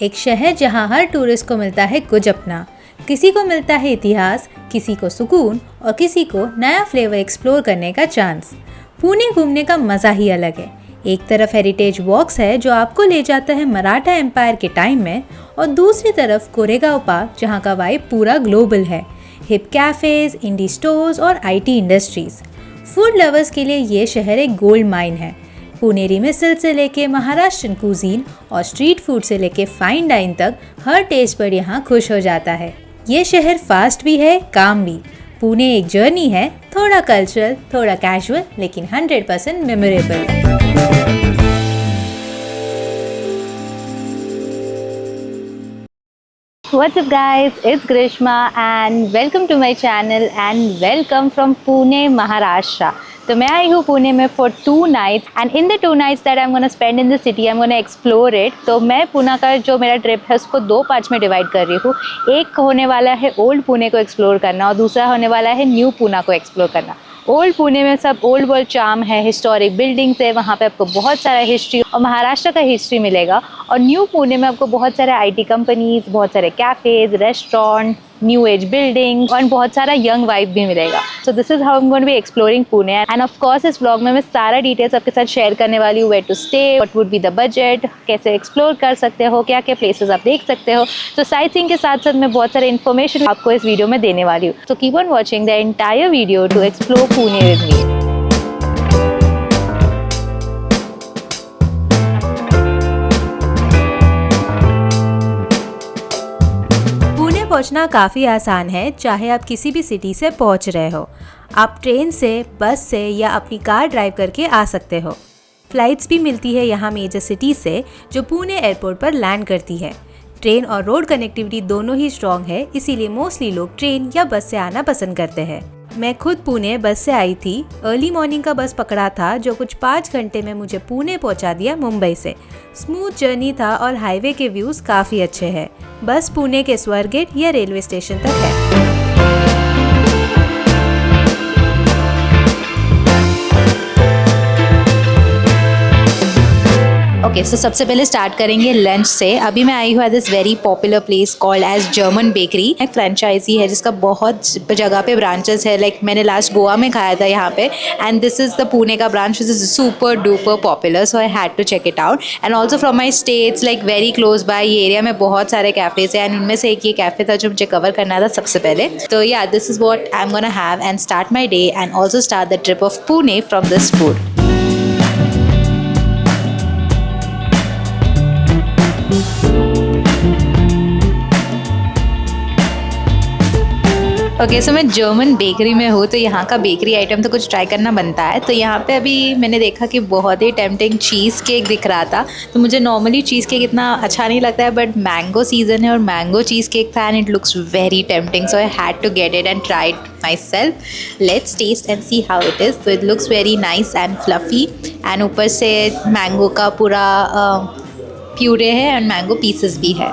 एक शहर जहां हर टूरिस्ट को मिलता है कुछ अपना। किसी को मिलता है इतिहास, किसी को सुकून और किसी को नया फ्लेवर एक्सप्लोर करने का चांस। पुणे घूमने का मज़ा ही अलग है। एक तरफ हेरिटेज वॉक्स है जो आपको ले जाता है मराठा एम्पायर के टाइम में, और दूसरी तरफ कोरेगांव पार्क जहां का वाइब पूरा ग्लोबल है। हिप कैफ़ेज़, इंडी स्टोर्स और IT इंडस्ट्रीज़। फूड लवर्स के लिए ये शहर एक गोल्ड माइन है। पुनेरी मिसल से लेके महाराष्ट्रन कुजीन और स्ट्रीट फूड से लेके फाइन डाइन तक हर टेस्ट पर यहाँ खुश हो जाता है। ये शहर फास्ट भी है, काम भी। पुणे एक जर्नी है, थोड़ा कल्चरल, थोड़ा कैजुअल, लेकिन 100% memorable. What's up guys, it's Grishma and welcome to my channel and welcome from Pune, Maharashtra. तो मैं आई हूँ पुणे में for 2 nights and in the 2 nights that I'm gonna spend in the city, I'm gonna explore it. तो मैं पुणे का जो मेरा ट्रिप है उसको 2 पार्ट्स में डिवाइड कर रही हूँ। एक होने वाला है ओल्ड पुणे को एक्सप्लोर करना और दूसरा होने वाला है न्यू पुणे को एक्सप्लोर करना। ओल्ड पुणे में सब ओल्ड वर्ल्ड चार्म है, हिस्टोरिक बिल्डिंग्स है, वहाँ पे आपको बहुत सारा हिस्ट्री और महाराष्ट्र का हिस्ट्री मिलेगा। और न्यू पुणे में आपको बहुत सारे IT कंपनीज, बहुत सारे cafes, restaurant, new age building और बहुत सारा यंग वाइब भी मिलेगा। So this is how I am going to be exploring Pune and of course इस व्लॉग में मैं सारा डिटेल्स आपके साथ शेयर करने वाली हूँ। Where to stay, what would be the budget, कैसे एक्सप्लोर कर सकते हो, क्या क्या प्लेसेस आप देख सकते हो। तो साइट सीइंग के साथ साथ मैं बहुत सारे इन्फॉर्मेशन आपको इस वीडियो में देने वाली हूँ। तो keep on watching the entire video to explore Pune with me. पहुंचना काफ़ी आसान है, चाहे आप किसी भी सिटी से पहुंच रहे हो। आप ट्रेन से, बस से या अपनी कार ड्राइव करके आ सकते हो। फ्लाइट्स भी मिलती है यहाँ मेजर सिटी से जो पुणे एयरपोर्ट पर लैंड करती है। ट्रेन और रोड कनेक्टिविटी दोनों ही स्ट्रॉन्ग है, इसीलिए मोस्टली लोग ट्रेन या बस से आना पसंद करते हैं। मैं खुद पुणे बस से आई थी। अर्ली मॉर्निंग का बस पकड़ा था जो कुछ 5 घंटे में मुझे पुणे पहुंचा दिया मुंबई से। स्मूथ जर्नी था और हाईवे के व्यूज काफ़ी अच्छे हैं। बस पुणे के स्वारगेट या रेलवे स्टेशन तक है। ओके, सो सबसे पहले स्टार्ट करेंगे लंच से। अभी मैं आई हूँ this very popular place called as German bakery. एक फ्रेंचाइजी है जिसका बहुत जगह पे ब्रांचेस है। लाइक मैंने लास्ट गोवा में खाया था यहाँ पे and this is the Pune का branch which is super duper popular, so I had to check it out. And also from my stats like very close by ये एरिया में बहुत सारे कैफ़ेज़ हैं एंड उनमें से एक ये कैफ़े था जो मुझे कवर करना था सबसे पहले। तो या this is what I am gonna have and start my day and also start the trip of Pune from this food. Okay, so मैं जर्मन बेकरी में हूँ तो यहाँ का बेकरी आइटम तो कुछ ट्राई करना बनता है। तो यहाँ पे अभी मैंने देखा कि बहुत ही टेम्पटिंग चीज़ केक दिख रहा था। तो मुझे नॉर्मली चीज़ केक इतना अच्छा नहीं लगता है, बट मैंगो सीजन है और मैंगो चीज़ केक था and it looks very tempting, so I had to get it and try it myself. Let's taste and see how it is. तो it looks very nice and fluffy and ऊपर से mango का पूरा puree है and mango pieces भी है।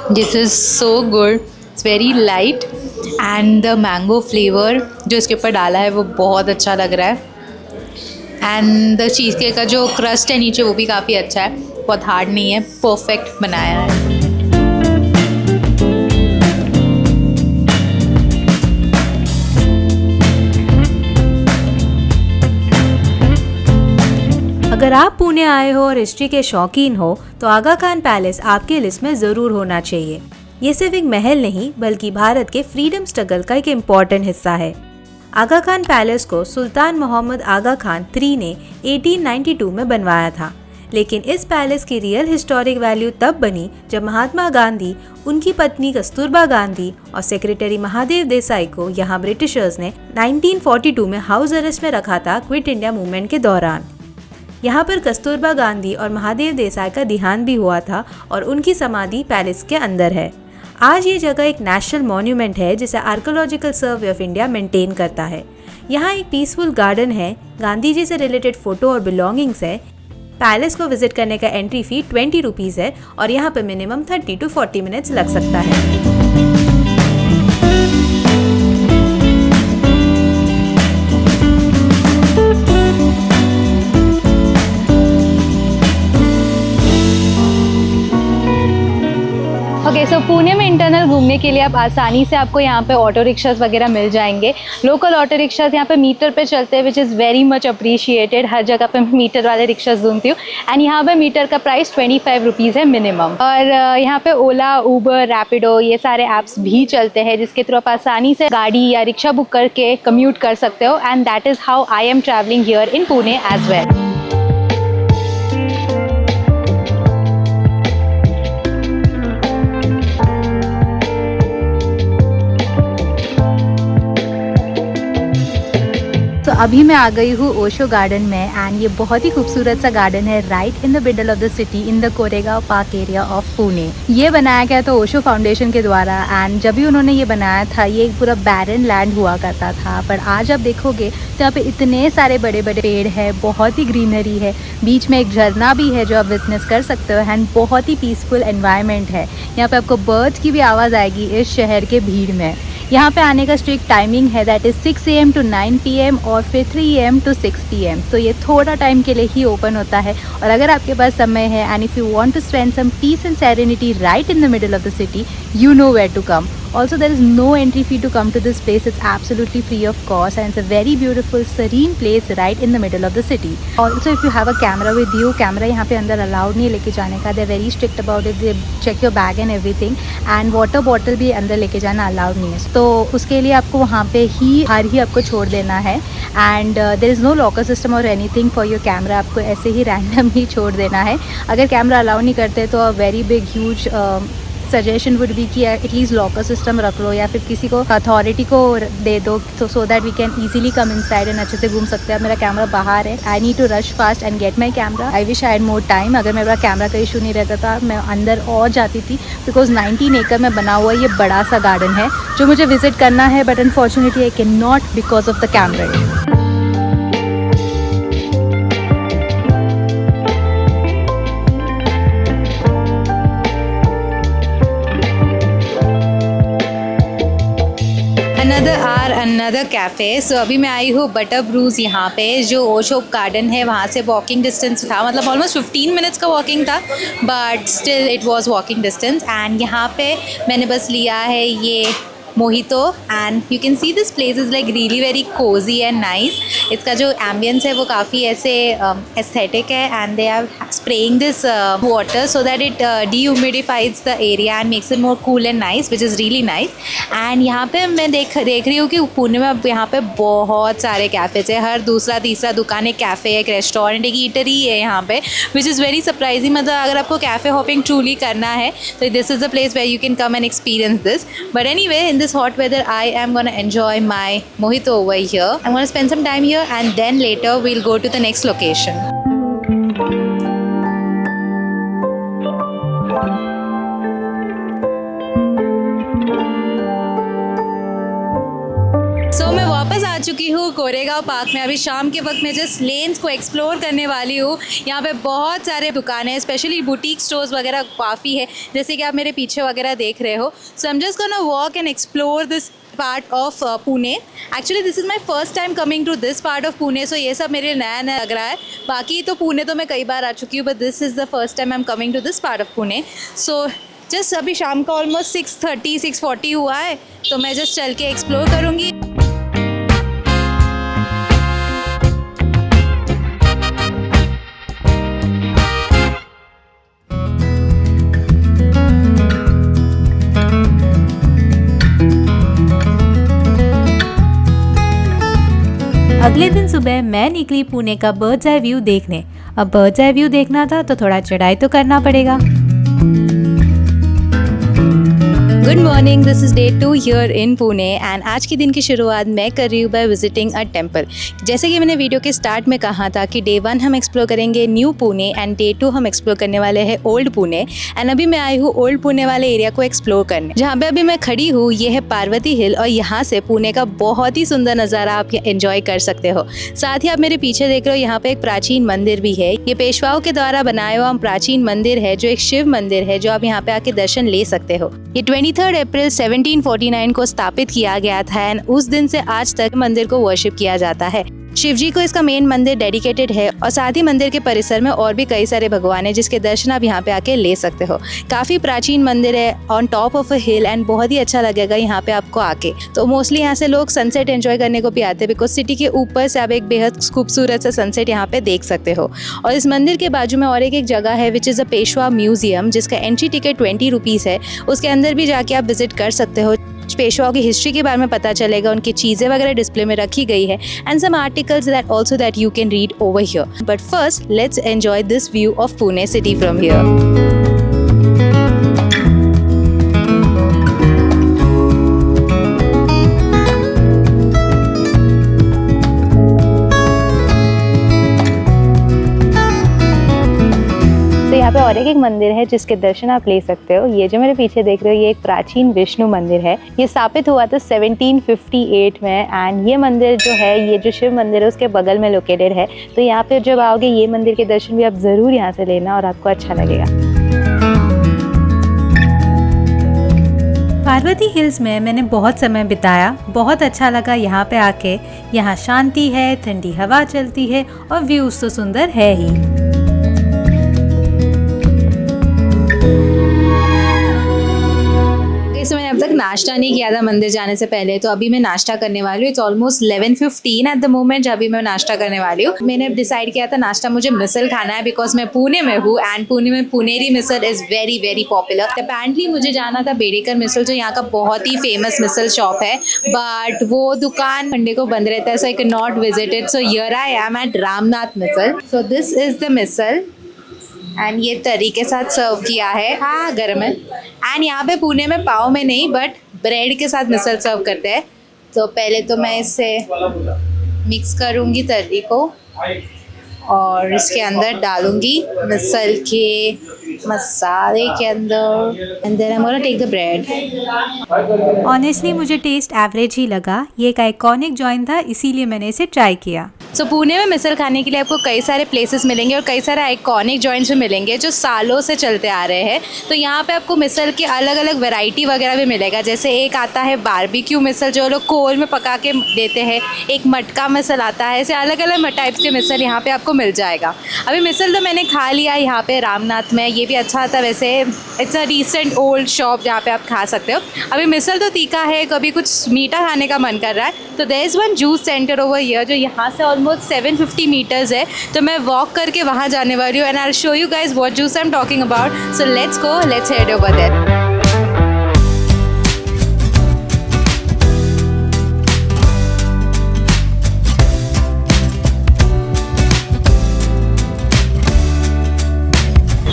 This is so good. It's very light and the mango flavor जो इसके ऊपर डाला है वो बहुत अच्छा लग रहा है and the cheese cake का जो crust है नीचे वो भी काफ़ी अच्छा है, बहुत हार्ड नहीं है, परफेक्ट बनाया है। अगर आप पुणे आए हो और हिस्ट्री के शौकीन हो तो आगा खान पैलेस आपके लिस्ट में ज़रूर होना चाहिए। ये सिर्फ एक महल नहीं बल्कि भारत के फ्रीडम स्ट्रगल का एक इम्पॉर्टेंट हिस्सा है। आगा खान पैलेस को सुल्तान मोहम्मद आगा खान III ने 1892 में बनवाया था, लेकिन इस पैलेस की रियल हिस्टोरिक वैल्यू तब बनी जब महात्मा गांधी, उनकी पत्नी कस्तूरबा गांधी और सेक्रेटरी महादेव देसाई को यहाँ ब्रिटिशर्स ने 1942 में हाउस अरेस्ट में रखा था क्विट इंडिया मूवमेंट के दौरान। यहाँ पर कस्तूरबा गांधी और महादेव देसाई का देहांत भी हुआ था और उनकी समाधि पैलेस के अंदर है। आज ये जगह एक नेशनल मॉन्यूमेंट है जिसे archaeological survey of India maintain करता है। यहाँ एक पीसफुल गार्डन है, गांधी जी से रिलेटेड फोटो और बिलोंगिंग्स है। पैलेस को विजिट करने का एंट्री फी 20 रुपीज़ है और यहाँ पर मिनिमम 30 to 40 मिनट्स लग सकता है। सो पुणे में इंटरनल घूमने के लिए आप आसानी से आपको यहाँ पे ऑटो रिक्शास वगैरह मिल जाएंगे। लोकल ऑटो रिक्शास यहाँ पे मीटर पे चलते हैं, which is very much appreciated. हर जगह पे मीटर वाले रिक्शास ढूंढती हूँ एंड यहाँ पे मीटर का प्राइस 25 रुपीज़ है मिनिमम। और यहाँ पे ओला, उबर, रैपिडो ये सारे ऐप्स भी चलते हैं जिसके थ्रू आप आसानी से गाड़ी या रिक्शा बुक करके कम्यूट कर सकते हो and that is how I am travelling here in Pune as well. तो अभी मैं आ गई हूँ ओशो गार्डन में एंड ये बहुत ही खूबसूरत सा गार्डन है right in the middle of the city in the Koregaon park area of Pune. ये बनाया गया था ओशो फाउंडेशन के द्वारा एंड जब भी उन्होंने ये बनाया था ये एक पूरा बैरन लैंड हुआ करता था, पर आज आप देखोगे तो यहाँ पे इतने सारे बड़े बड़े पेड़ है, बहुत ही ग्रीनरी है, बीच में एक झरना भी है जो आप विटनेस कर सकते हो एंड बहुत ही पीसफुल एनवायरनमेंट है। यहाँ पे आपको बर्ड्स की भी आवाज़ आएगी इस शहर के भीड़ में। यहाँ पे आने का स्ट्रिक्ट टाइमिंग है that is 6 AM to 9 PM और फिर 3 AM to 6 PM। तो ये थोड़ा टाइम के लिए ही ओपन होता है और अगर आपके पास समय है and if you want to spend some peace and serenity right in the middle of the city, you know where to come. Also, there is no entry fee to come to this place. It's absolutely free of cost and it's a very beautiful, serene place right in the middle of the city. Also, if you have a camera with you, camera यहाँ पे अंदर allowed नहीं लेके जाने का. They're very strict about it. They check your bag and everything. And water bottle भी अंदर लेके जाना allowed नहीं है. तो उसके लिए आपको वहाँ पे बाहर ही आपको छोड़ देना है. And there is no locker system or anything for your camera. आपको ऐसे ही random ही छोड़ देना है. अगर कैमरा अलाउ नहीं करते तो a very big huge suggestion would be कि एटलीस्ट लॉकर सिस्टम रख लो या फिर किसी को अथॉरिटी को दे दो तो so that we can easily come inside and अच्छे से घूम सकते हैं। मेरा कैमरा बाहर है, I need to rush fast and get my camera. I wish I had more time. अगर मेरा कैमरा का इशू नहीं रहता था मैं अंदर और जाती थी बिकॉज 19 एकड़ में बना हुआ ये बड़ा सा गार्डन है जो मुझे विजिट करना है, but unfortunately I can not because of the camera. Another cafe. So अभी मैं आई हूँ बटर ब्रूज यहाँ पे जो ओशो गार्डन है वहाँ से वॉकिंग डिस्टेंस था, मतलब ऑलमोस्ट 15 मिनट्स का वॉकिंग था but still it was walking distance. And यहाँ पे मैंने बस लिया है ये mojito and you can see this place is like really very cosy and nice. इसका जो एम्बियंस है वो काफ़ी ऐसे एस्थेटिक है and they are spraying this water so that it dehumidifies the area and makes it more cool and nice which is really nice. And यहाँ पे मैं देख रही हूँ कि पुणे में अब यहाँ पे बहुत सारे कैफ़ेज है, हर दूसरा तीसरा दुकान एक कैफ़े है, एक रेस्टोरेंट, एक ईटरी है यहाँ पे विच इज़ वेरी सरप्राइजिंग। मतलब अगर आपको कैफ़े हॉपिंग ट्रूली करना है तो this is the place where you can come and experience this. But anyway in this hot weather I am gonna enjoy my mojito over here. I'm gonna spend some time here and then later we'll go to the next location. मैं वापस आ चुकी हूँ Koregaon park में। अभी शाम के वक्त मैं जस्ट लेन्स को एक्सप्लोर करने वाली हूँ। यहाँ पे बहुत सारे दुकानें हैं, स्पेशली बुटीक स्टोर्स वगैरह काफ़ी है जैसे कि आप मेरे पीछे वगैरह देख रहे हो। So I am just gonna walk and explore this part of Pune. Actually this is my first time coming to this part of Pune, so ये सब मेरे नया नया लग रहा है। बाकी तो पुणे तो मैं कई बार आ चुकी हूँ but this is the first time I am coming to this part of Pune. So just अभी शाम का ऑलमोस्ट 6:40 हुआ है तो मैं जस्ट चल के एक्सप्लोर करूँगी। अगले दिन सुबह मैं निकली पुणे का बर्ड्स आई व्यू देखने। अब बर्ड्स आई व्यू देखना था तो थोड़ा चढ़ाई तो करना पड़ेगा। Good morning, this is day 2 here in Pune and आज के दिन की शुरुआत मैं कर रही हूँ बाय विजिटिंग अ टेम्पल। जैसे कि मैंने वीडियो के स्टार्ट में कहा था कि डे 1 हम एक्सप्लोर करेंगे न्यू पुणे एंड डे 2 हम एक्सप्लोर करने वाले हैं ओल्ड पुणे। एंड अभी मैं आई हूँ ओल्ड पुणे वाले एरिया को एक्सप्लोर करने। जहाँ पे अभी मैं खड़ी हूँ ये है पार्वती हिल और यहाँ से पुणे का बहुत ही सुंदर नज़ारा आप एंजॉय कर सकते हो। साथ ही आप मेरे पीछे देख रहे हो यहाँ पे एक प्राचीन मंदिर भी है। ये पेशवाओं के द्वारा बनाया हुआ प्राचीन मंदिर है जो एक शिव मंदिर है जो आप यहाँ पे आके दर्शन ले सकते हो। ये 23 अप्रैल 1749 को स्थापित किया गया था एंड उस दिन से आज तक मंदिर को वर्शिप किया जाता है। शिवजी को इसका मेन मंदिर डेडिकेटेड है और साथ ही मंदिर के परिसर में और भी कई सारे भगवान हैं जिसके दर्शन आप यहाँ पे आके ले सकते हो। काफ़ी प्राचीन मंदिर है on top of a hill and बहुत ही अच्छा लगेगा यहाँ पे आपको आके। तो मोस्टली यहाँ से लोग सनसेट एंजॉय करने को भी आते हैं बिकॉज सिटी के ऊपर से आप एक बेहद खूबसूरत सा सनसेट यहाँ पे देख सकते हो। और इस मंदिर के बाजू में और एक जगह है which is a Peshwa museum जिसका एंट्री टिकट 20 रुपीज़ है। उसके अंदर भी जाके आप विजिट कर सकते हो। पेशवाओं की हिस्ट्री के बारे में पता चलेगा, उनकी चीज़ें वगैरह डिस्प्ले में रखी गई है and some articles that you can read over here. But first let's enjoy this view of Pune city from here. तो यहाँ पे और एक मंदिर है जिसके दर्शन आप ले सकते हो। ये जो मेरे पीछे देख रहे हो ये एक प्राचीन विष्णु मंदिर है। ये स्थापित हुआ था 1758 में एंड ये मंदिर जो है, ये जो शिव मंदिर है उसके बगल में लोकेटेड है। तो यहाँ पे जब आओगे ये मंदिर के दर्शन भी आप ज़रूर यहाँ से लेना और आपको अच्छा लगेगा। पार्वती हिल्स में मैंने बहुत समय बिताया, बहुत अच्छा लगा यहाँ पे आके। यहाँ शांति है, ठंडी हवा चलती है और व्यूज़ तो सुंदर है ही। मैंने अब तक नाश्ता नहीं किया था मंदिर जाने से पहले, तो अभी मैं नाश्ता करने वाली हूँ। It's almost 11:15 eight the moment जब भी मैं नाश्ता करने वाली हूँ। मैंने डिसाइड किया था नाश्ता मुझे मिसल खाना है बिकॉज मैं पुणे में हूँ एंड पुणे में Puneri misal is very very popular. Apparently मुझे जाना था बेडेकर मिसल जो यहाँ का बहुत ही फेमस मिसल शॉप है, बट वो दुकान मंडे को बंद रहता है, so I can not visit it. So here I am at Ramnath misal. So this is the misal and ये तरी के साथ सर्व किया है। हाँ, गर्म है। एंड यहाँ पे पुणे में पाव में नहीं बट ब्रेड के साथ मिसल सर्व करते हैं। तो पहले तो मैं इससे मिक्स करूँगी तरी को और इसके अंदर डालूँगी मिसल के मसाले के अंदर and then I am gonna take the bread. Honestly मुझे टेस्ट एवरेज ही लगा। ये एक आइकॉनिक जॉइंट था इसीलिए मैंने इसे ट्राई किया। सो पुणे में मिसल खाने के लिए आपको कई सारे प्लेसेस मिलेंगे और कई सारे आइकॉनिक जॉइंट्स भी मिलेंगे जो सालों से चलते आ रहे हैं। तो यहाँ पे आपको मिसल की अलग अलग वैरायटी वगैरह भी मिलेगा। जैसे एक आता है बारबेक्यू मिसल जो लोग कोल में पका के देते हैं, एक मटका मिसल आता है, ऐसे अलग अलग टाइप्स के मिसल यहाँ पे आपको मिल जाएगा। अभी मिसल तो मैंने खा लिया यहाँ पे रामनाथ में, ये भी अच्छा था वैसे। It's a decent old shop जहाँ पे आप खा सकते हो। अभी मिसल तो तीखा है, कभी कुछ मीठा खाने का मन कर रहा है तो there is one juice centre over here जो यहाँ से ऑलमोस्ट 750 मीटर्स है। तो मैं वॉक करके वहाँ जाने वाली हूँ and I will show you guys what juice I am talking about. So let's go, let's head over there.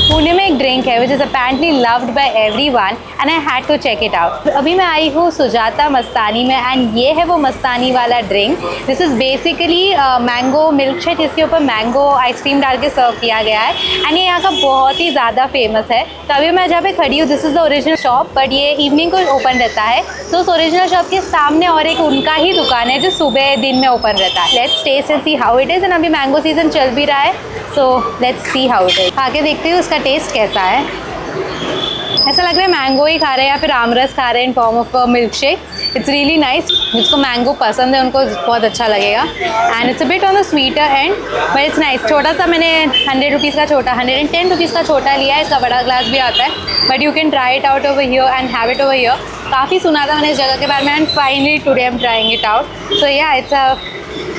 Pune में एक ड्रिंक है which is apparently loved by everyone and I had to check it out. अभी मैं आई हूँ सुजाता मस्तानी में and ये है वो मस्तानी वाला drink. This is basically mango milk shake जिसके ऊपर मैंगो आइसक्रीम डाल के सर्व किया गया है एंड ये यहाँ का बहुत ही ज़्यादा फेमस है। तो अभी मैं जहाँ पे खड़ी हूँ this is the original shop, but ये इवनिंग को ओपन रहता है। तो उस ओरिजिनल शॉप के सामने और एक उनका ही दुकान है जो सुबह दिन में ओपन रहता है। Let's taste and see how it is. And अभी मैंगो सीजन चल भी रहा है, so let's see how it is. आगे देखते हैं उसका टेस्ट कैसा है। ऐसा लग रहा है मैंगो ही खा रहे हैं या फिर आमरस खा रहे हैं in form of milkshake. It's really nice. जिसको मैंगो पसंद है उनको बहुत अच्छा लगेगा and it's a bit on the sweeter and but it's nice. छोटा सा मैंने 100 रुपीज़ का छोटा 110 रुपीज़ का छोटा लिया है। इसका बड़ा ग्लास भी आता है but you can try it out over here and have it over here. काफ़ी सुना था मैंने इस जगह के बारे में and finally today I am trying it out. So yeah it's a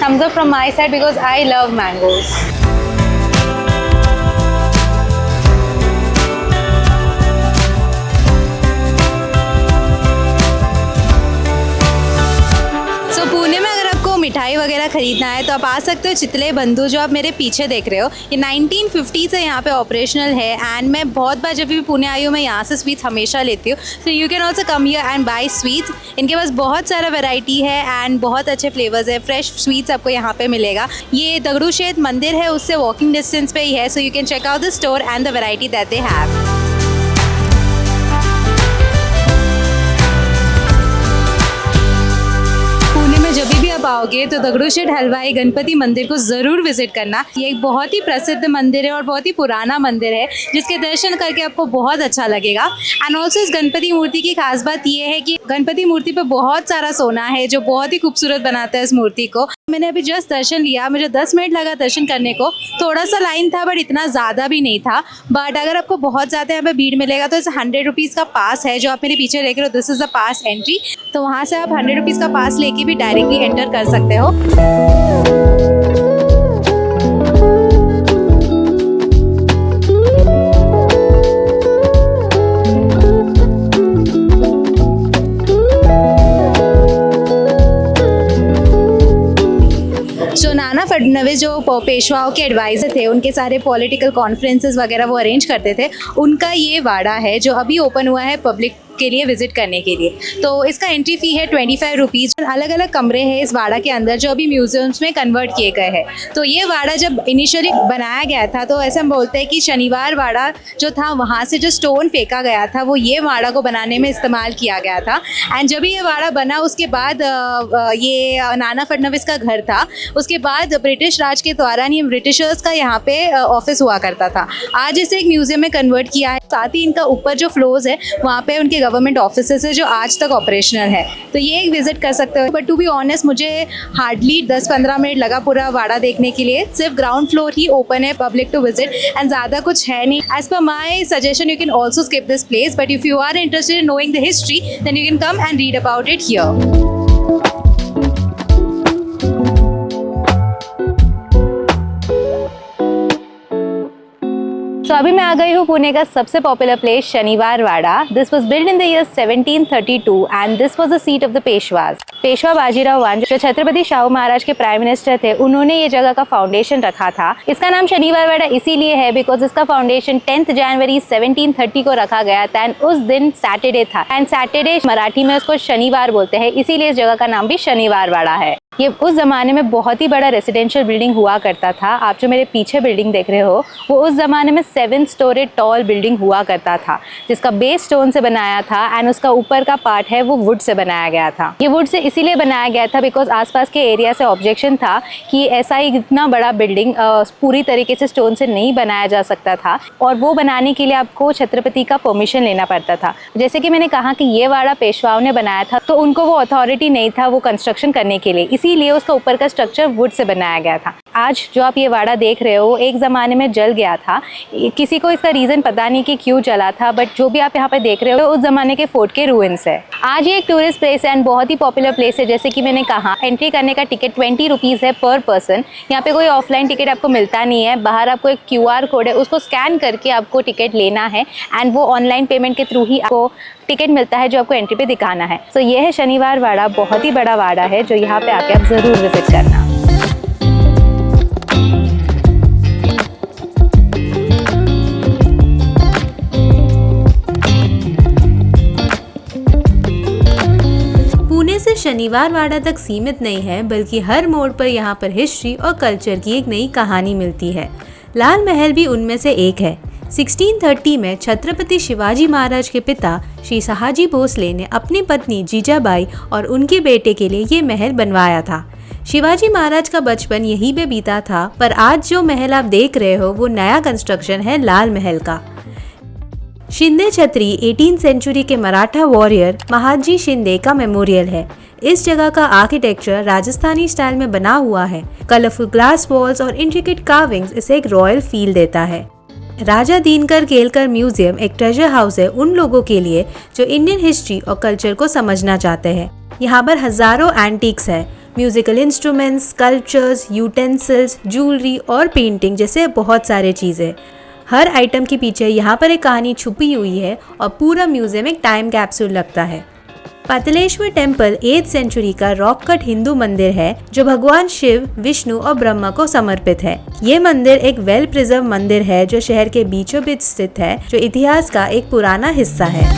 thumbs up from my side because I love mangoes. मिठाई वगैरह खरीदना है तो आप आ सकते हो चितले बंधु जो आप मेरे पीछे देख रहे हो। ये 1950 से यहाँ पे ऑपरेशनल है एंड मैं बहुत बार जब भी पुणे आई हूँ मैं यहाँ से स्वीट्स हमेशा लेती हूँ। सो you can also come here and buy sweets. इनके पास बहुत सारा वैरायटी है एंड बहुत अच्छे फ्लेवर्स है। फ्रेश स्वीट्स आपको यहाँ पे मिलेगा। ये दगड़ू शेठ मंदिर है उससे वॉकिंग डिस्टेंस पे ही है। So you can check out the store and the variety that they have. जब भी आप आप आओगे तो दगड़ू शेठ हलवाई गणपति मंदिर को ज़रूर विजिट करना। ये एक बहुत ही प्रसिद्ध मंदिर है और बहुत ही पुराना मंदिर है जिसके दर्शन करके आपको बहुत अच्छा लगेगा। एंड ऑल्सो इस गणपति मूर्ति की खास बात ये है कि गणपति मूर्ति पे बहुत सारा सोना है जो बहुत ही खूबसूरत बनाता है इस मूर्ति को। मैंने अभी जस्ट दर्शन लिया, मुझे 10 मिनट लगा दर्शन करने को। थोड़ा सा लाइन था बट इतना ज़्यादा भी नहीं था। बट अगर आपको बहुत ज़्यादा यहाँ पे भीड़ मिलेगा तो इसे 100 रुपीज़ का पास है जो आप मेरे पीछे देख रहे हो, this is the pass entry. तो वहाँ से आप 100 रुपीज़ का पास लेके भी डायरेक्टली एंटर कर सकते हो। जो नाना फडणवीस जो पेशवाओं के एडवाइज़र थे, उनके सारे पॉलिटिकल कॉन्फ्रेंसेस वगैरह वो अरेंज करते थे, उनका ये वाड़ा है जो अभी ओपन हुआ है पब्लिक के लिए विजिट करने के लिए। तो इसका एंट्री फ़ी है 25 रुपीज़। अलग अलग कमरे हैं इस वाड़ा के अंदर जो अभी म्यूजियम्स में कन्वर्ट किए गए हैं। तो ये वाड़ा जब इनिशियली बनाया गया था तो ऐसा हम बोलते हैं कि शनिवार वाड़ा जो था वहाँ से जो स्टोन फेंका गया था वो ये वाड़ा को बनाने में इस्तेमाल किया गया था। एंड जब ये वाड़ा बना उसके बाद ये नाना फडणवीस का घर था। उसके बाद ब्रिटिश राज के दौरान ये ब्रिटिशर्स का यहाँ पे ऑफिस हुआ करता था। आज इसे एक म्यूजियम में कन्वर्ट किया है। साथ ही इनका ऊपर जो फ्लोर्स है वहाँ पे उनके गवर्नमेंट ऑफिसेस है जो आज तक ऑपरेशनल है। तो ये एक विजिट कर सकते हो। बट टू बी ऑनेस्ट मुझे हार्डली 10-15 मिनट लगा पूरा वाड़ा देखने के लिए। सिर्फ ग्राउंड फ्लोर ही ओपन है पब्लिक टू विजिट एंड ज़्यादा कुछ है नहीं। As per my suggestion you can also skip this place, but if you are interested in knowing the history then you can come and read about it here. तो अभी मैं आ गई हूँ पुणे का सबसे popular place Shaniwar Wada. This was build in the year 1732 and this was the seat of the Peshwas. Peshwa Bajirao one जो छत्रपति शाहू महाराज के prime minister थे, उन्होंने ये जगह का फाउंडेशन रखा था। इसका नाम शनिवार वाड़ा इसीलिए है बिकॉज इसका फाउंडेशन 10 जनवरी 1730 को रखा गया था एंड उस दिन सैटरडे था। एंड सैटरडे मराठी में उसको शनिवार बोलते हैं, इसीलिए इस जगह का नाम भी शनिवार वाड़ा है। ये उस ज़माने में बहुत ही बड़ा रेसिडेंशियल बिल्डिंग हुआ करता था। आप जो मेरे पीछे बिल्डिंग देख रहे हो वो उस ज़माने में 7 स्टोरी टॉल बिल्डिंग हुआ करता था जिसका बेस स्टोन से बनाया था एंड उसका ऊपर का पार्ट है वो वुड से बनाया गया था। ये वुड से इसीलिए बनाया गया था बिकॉज आसपास के एरिया से ऑब्जेक्शन था कि ऐसा ही इतना बड़ा बिल्डिंग पूरी तरीके से स्टोन से नहीं बनाया जा सकता था और वो बनाने के लिए आपको छत्रपति का परमिशन लेना पड़ता था। जैसे कि मैंने कहा कि ये वाड़ा पेशवाओं ने बनाया था तो उनको वो अथॉरिटी नहीं था वो कंस्ट्रक्शन करने के लिए, इसीलिए उसका ऊपर का स्ट्रक्चर वुड से बनाया गया था। आज जो आप ये वाड़ा देख रहे हो एक ज़माने में जल गया था। किसी को इसका रीज़न पता नहीं कि क्यों जला था, बट जो भी आप यहाँ पे देख रहे हो उस ज़माने के फोर्ट के रूइंस है। आज ये एक टूरिस्ट प्लेस है एंड बहुत ही पॉपुलर प्लेस है। जैसे कि मैंने कहा एंट्री करने का टिकट 20 रुपीज़ है पर पर्सन। यहाँ पे कोई ऑफलाइन टिकट आपको मिलता नहीं है। बाहर आपको एक QR कोड है, उसको स्कैन करके आपको टिकट लेना है एंड वो ऑनलाइन पेमेंट के थ्रू ही आपको टिकट मिलता है जो आपको एंट्री पे दिखाना है। तो ये है शनिवार वाड़ा, बहुत ही बड़ा वाड़ा है जो यहाँ पे आके आप ज़रूर विजिट करना। पुणे से शनिवार वाड़ा तक सीमित नहीं है बल्कि हर मोड़ पर यहाँ पर हिस्ट्री और कल्चर की एक नई कहानी मिलती है। लाल महल भी उनमें से एक है। 1630 में छत्रपति शिवाजी महाराज के पिता श्री सयाजी भोसले ने अपनी पत्नी जीजाबाई और उनके बेटे के लिए ये महल बनवाया था। शिवाजी महाराज का बचपन यहीं पे बीता था, पर आज जो महल आप देख रहे हो वो नया कंस्ट्रक्शन है लाल महल का। शिंदे छतरी 18th सेंचुरी के मराठा वॉरियर महादजी शिंदे का मेमोरियल है। इस जगह का आर्किटेक्चर राजस्थानी स्टाइल में बना हुआ है। कलरफुल ग्लास वॉल्स और इंट्रिकेट कार्विंग्स इसे एक रॉयल फील देता है। राजा दीनकर केलकर म्यूजियम एक ट्रेजर हाउस है उन लोगों के लिए जो इंडियन हिस्ट्री और कल्चर को समझना चाहते हैं। यहाँ पर हजारों एंटीक्स है, musical instruments, sculptures, utensils, jewellery और पेंटिंग जैसे बहुत सारे चीज़ें। हर आइटम के पीछे यहाँ पर एक कहानी छुपी हुई है और पूरा म्यूजियम एक टाइम कैप्सूल लगता है। पातालेश्वर टेम्पल 8th सेंचुरी का रॉक कट हिंदू मंदिर है जो भगवान शिव, विष्णु और ब्रह्मा को समर्पित है। ये मंदिर एक वेल प्रिजर्व मंदिर है जो शहर के बीचों बीच स्थित है, जो इतिहास का एक पुराना हिस्सा है।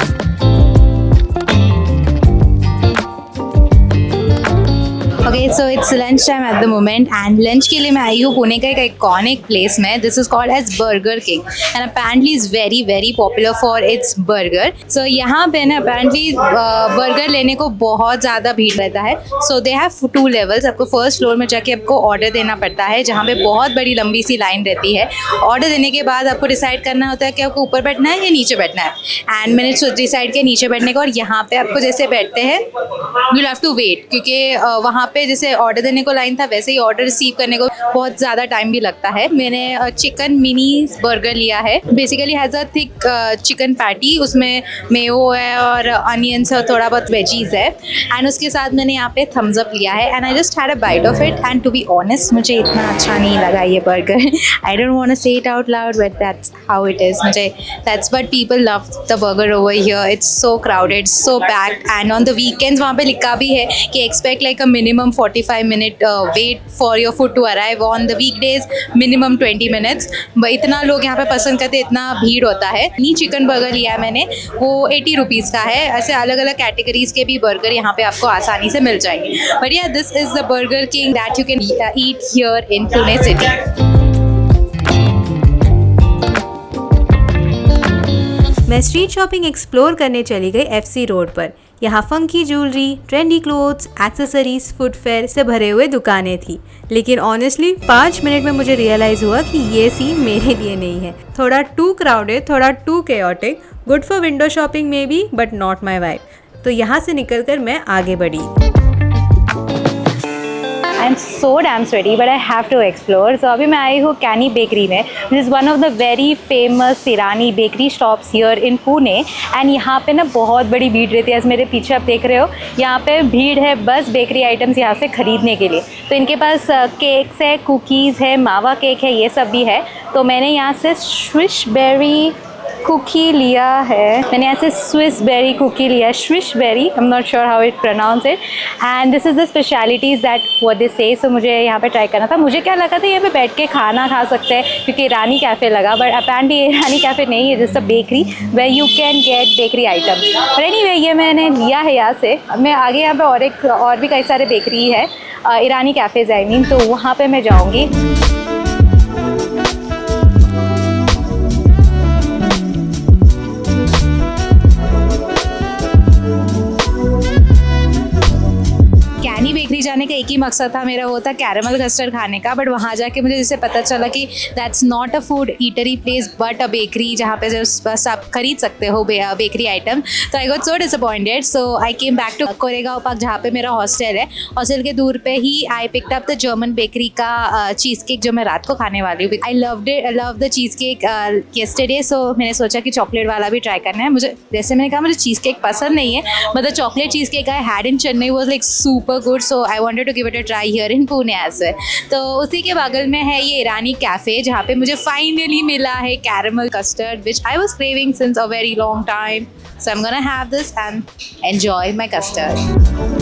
Okay so it's lunch time at the moment and lunch के लिए मैं आई हूँ पुणे का एक आइकॉनिक प्लेस में. This is called as Burger King and apparently is very very popular for its burger. So यहाँ पे ना अपेरेंटली बर्गर लेने को बहुत ज़्यादा भीड़ रहता है. सो दे हैव 2 लेवल्स. आपको फर्स्ट फ्लोर में जाके आपको ऑर्डर देना पड़ता है जहाँ पे बहुत बड़ी लंबी सी लाइन रहती है. ऑर्डर देने के बाद आपको डिसाइड करना होता है कि आपको ऊपर बैठना है या नीचे बैठना है. एंड मैंने डिसाइड किया नीचे बैठने का. और यहाँ पे आपको जैसे बैठते हैं यू हैव टू वेट, क्योंकि वहाँ पे जैसे ऑर्डर देने को लाइन था वैसे ही ऑर्डर रिसीव करने को बहुत ज़्यादा टाइम भी लगता है. मैंने चिकन मिनी बर्गर लिया है. Basically has a thick chicken patty, उसमें मेयो है और अनियंस और थोड़ा बहुत वेजीज है. एंड उसके साथ मैंने यहाँ पे थम्स अप लिया है and I just had a bite of it. And to be honest मुझे इतना अच्छा नहीं लगा ये burger. I don't want to say it out loud but that's how it is. मुझे that's what people love the burger over here. It's so crowded, so packed. And on the weekends वहाँ पे लिखा भी है कि expect like a minimum 45 minute wait for your food to arrive. On the weekdays minimum 20 minutes. इतना लोग यहाँ पे पसंद करते, इतना भीड़ होता है. नी चिकन बर्गर लिया है मैंने, वो 80 रुपीज़ का है. ऐसे अलग अलग कैटेगरीज के भी बर्गर यहाँ पे आपको आसानी से मिल जाएंगे. बट या this is the burger king that you can eat here in Pune city. मैं स्ट्रीट शॉपिंग एक्सप्लोर करने चली गई FC रोड पर. यहाँ funky jewellery, trendy clothes, accessories, footwear से भरे हुए दुकानें थी. लेकिन ऑनेस्टली 5 मिनट में मुझे रियलाइज़ हुआ कि ये सीन मेरे लिए नहीं है. थोड़ा टू क्राउडेड, थोड़ा too chaotic. Good for window shopping maybe but not my vibe. तो यहाँ से निकलकर मैं आगे बढ़ी. I am so damn sweaty but I have to explore. So अभी मैं आई हूँ कैनी बेकरी में. This is one of the very famous Irani bakery shops here in Pune. And यहाँ पे ना बहुत बड़ी भीड़ रहती है. आज मेरे पीछे आप देख रहे हो यहाँ पे भीड़ है बस बेकरी आइटम्स यहाँ से ख़रीदने के लिए. तो इनके पास केक्स है, कुकीज़ है, मावा केक है, ये सब भी है. तो मैंने यहाँ से स्विश बेरी कुकी लिया है. मैंने यहाँ से स्विस बेरी कुकी लिया है. Swish berry, I am not sure how it pronounce it. And this is the specialities that what they say. So मुझे यहाँ पे ट्राई करना था. मुझे क्या लगा था यहाँ पे बैठ के खाना खा सकते हैं क्योंकि ईरानी कैफ़े लगा. बट अपेरेंटली ईरानी कैफ़े नहीं है, just a bakery where you can get bakery items. But anyway ये मैंने लिया है यहाँ से. मैं आगे यहाँ पे और भी कई सारे बेकरी है, ईरानी कैफ़ेज़ आई मीन, तो वहाँ पर मैं जाऊँगी. बेकरी जाने का एक ही मकसद था मेरा, वो था कैरेमल कस्टर्ड खाने का. बट वहाँ जाके मुझे जैसे पता चला कि that's not a food eatery place but a bakery जहाँ पे बस आप खरीद सकते हो बेकरी आइटम. तो I got so disappointed. So I came back to Koregaon Park जहाँ पे मेरा हॉस्टल है. हॉस्टल के दूर पे ही I picked up the German Bakery का चीज़ केक जो मैं रात को खाने वाली हूँ. I love the cheesecake yesterday. So मैंने सोचा कि चॉकलेट वाला भी ट्राई करना है. मुझे जैसे मैंने कहा मुझे चीज़ केक पसंद नहीं है, मतलब chocolate cheesecake I had in Chennai was like super good. So I wanted to give it a try here in Pune as well. तो उसी के बगल में है ये ईरानी कैफ़े जहाँ पे मुझे फाइनली मिला है caramel custard which I was craving since a very long time. So I am gonna have this and enjoy my custard.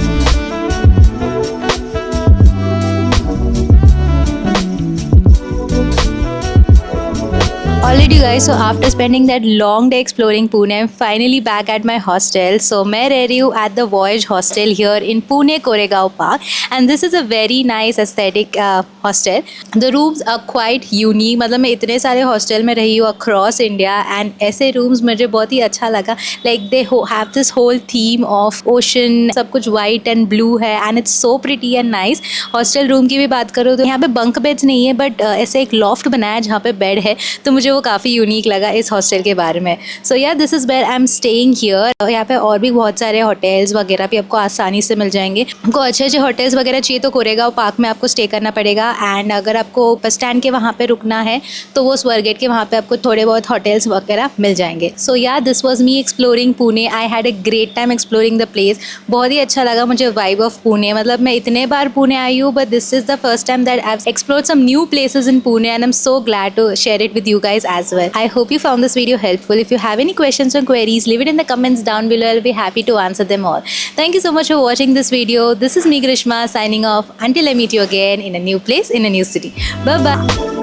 Alright you guys, so after spending that long day exploring Pune, I'm finally back at my hostel. So मैं रह रही हूँ at the Voyage Hostel here in Pune Koregaon Park, and this is a very nice aesthetic hostel. The rooms are quite unique. मतलब मैं इतने सारे hostel में रही हूँ across India and ऐसे rooms मुझे बहुत ही अच्छा लगा. Like they have this whole theme of ocean, सब कुछ white and blue है and it's so pretty and nice. Hostel room की भी बात करूँ तो यहाँ पे bunk beds नहीं है but ऐसे एक loft बनाया है जहाँ पे bed है. तो मुझे वो काफ़ी यूनिक लगा इस हॉस्टल के बारे में. So yeah this is where I am staying here. यहाँ पे और भी बहुत सारे होटल्स वगैरह भी आपको आसानी से मिल जाएंगे. आपको अच्छे अच्छे होटल्स वगैरह चाहिए तो कोरेगांव पार्क में आपको स्टे करना पड़ेगा. एंड अगर आपको बस स्टैंड के वहाँ पे रुकना है तो वो स्वर्गेट के वहाँ पे आपको थोड़े बहुत होटल्स वगैरह मिल जाएंगे. सो yeah this was me exploring Pune. I had a great time exploring the place. बहुत ही अच्छा लगा मुझे वाइब ऑफ पुणे. मतलब मैं इतने बार पुणे आई हूँ but this is the first time that I have explored some new places in Pune and I am so glad to share it with you guys as well. I hope you found this video helpful. If you have any questions or queries, leave it in the comments down below. I'll be happy to answer them all. Thank you so much for watching this video. This is me Grishma signing off until I meet you again in a new place in a new city. Bye bye.